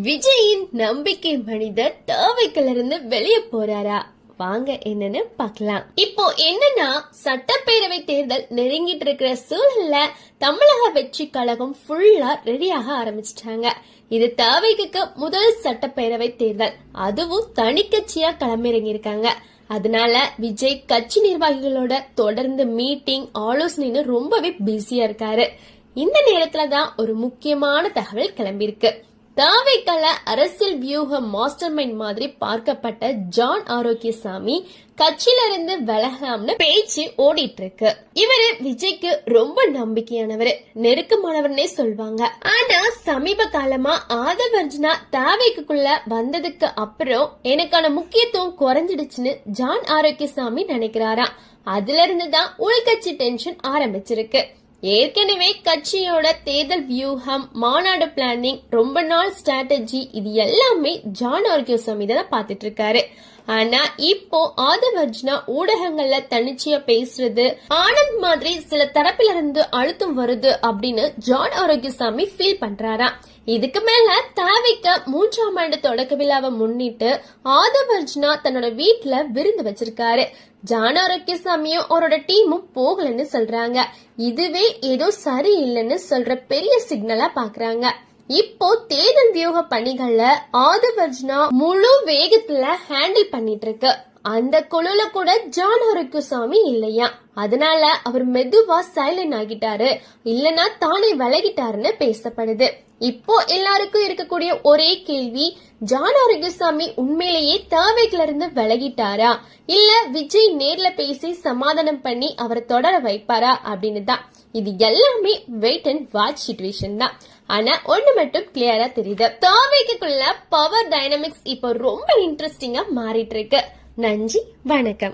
விஜயின் நம்பிக்கை மனிதர் தாவைக்கிலிருந்து வெளியே போறாரா? வாங்க என்னன்னு பார்க்கலாம். இப்போ என்னன்னா, சட்டப்பேரவை தேர்தல் நெருங்கிட்டு இருக்கிற சூழல்ல தமிழக வெற்றி கழகம் ஃபுல்லா ரெடியாக ஆரம்பிச்சிட்டாங்க. இது தாவைக்கு முதல் சட்டப்பேரவை தேர்தல், அதுவும் தனி கட்சியா களமிறங்கி இருக்காங்க. அதனால விஜய் கட்சி நிர்வாகிகளோட தொடர்ந்து மீட்டிங் ஆலோசனைன்னு ரொம்பவே பிஸியா இருக்காரு. இந்த நேரத்துலதான் ஒரு முக்கியமான தகவல் கிளம்பியிருக்கு. தாவைக்கால அரசியல் வியூக மாஸ்டர் மைண்ட் மாதிரி பார்க்கப்பட்ட ஜான் ஆரோக்கியசாமி கட்சியில இருந்து விலகாமனு பேச்சு ஓடிட்டு இருக்கு. இவரு விஜய்க்கு ரொம்ப நம்பிக்கையானவரு, நெருக்கமானவர்னே சொல்வாங்க. ஆனா சமீப காலமா ஆதவர்ஜனா தாவைக்குள்ள வந்ததுக்கு அப்புறம் எனக்கான முக்கியத்துவம் குறைஞ்சிடுச்சுன்னு ஜான் ஆரோக்கியசாமி நினைக்கிறாராம். அதுல இருந்துதான் உள்கட்சி டென்ஷன் ஆரம்பிச்சிருக்கு. ஏற்கனவே கட்சியோட தேர்தல் வியூகம், மாநாடு பிளானிங், ரொம்ப நாள் ஸ்ட்ராட்டஜி, இது எல்லாமே ஜான் ஆரோக்கியசாமி தான் பாத்துட்டு இருக்காரு. ஆனா இப்போ ஆதவர்ஜனா ஊடகங்கள்ல தனிச்சையா பேசுறது, ஆனந்த் மாதிரி சில தரப்பில இருந்து அழுத்தம் வருது அப்படின்னு ஜான் ஆரோக்கியசாமி ஃபீல் பண்றாராம். இதுக்கு மேல தாவிக்க 3ஆம் ஆண்டு தொடக்க விழாவை முன்னிட்டு ஆதவர்ஜனா தன்னோட வீட்டுல விருந்து வச்சிருக்காரு. ஜான் ஆரோக்கியசாமியும் அவரோட டீமும் போகலன்னு சொல்றாங்க. இதுவே ஏதோ சரியில்லைன்னு சொல்ற பெரிய சிக்னலா பாக்குறாங்க. இப்போ தேர்தல் வியூக பணிகள்ல ஆதவர்ஜனா முழு வேகத்துல ஹேண்டில் பண்ணிட்டு இருக்கு. அந்த குழுல கூட ஜான் ஆரோக்கியசாமி இல்லையா, அதனால அவர் மெதுவா சைலண்ட் ஆகிட்டாரு, இல்லனா தானே விலகிட்டாருன்னு பேசப்படுது. இப்போ எல்லாருக்கும் இருக்கக்கூடிய ஒரே கேள்வி, ஜான் ஆரோக்கியசாமி உண்மையிலேயே தாவைக்குல இருந்து விலகிட்டாரா, இல்ல விஜய் நேர்ல பேசி சமாதானம் பண்ணி அவரை தொடர வைப்பாரா அப்படின்னு தான். இது எல்லாமே வெயிட் அண்ட் வாட்ச் சிச்சுவேஷன் தான். ஆனா ஒண்ணு மட்டும் கிளியரா தெரியுது, தாவைக்குள்ள பவர் டைனமிக்ஸ் இப்போ ரொம்ப இன்ட்ரெஸ்டிங்கா மாறிட்டு இருக்கு. நன்றி, வணக்கம்.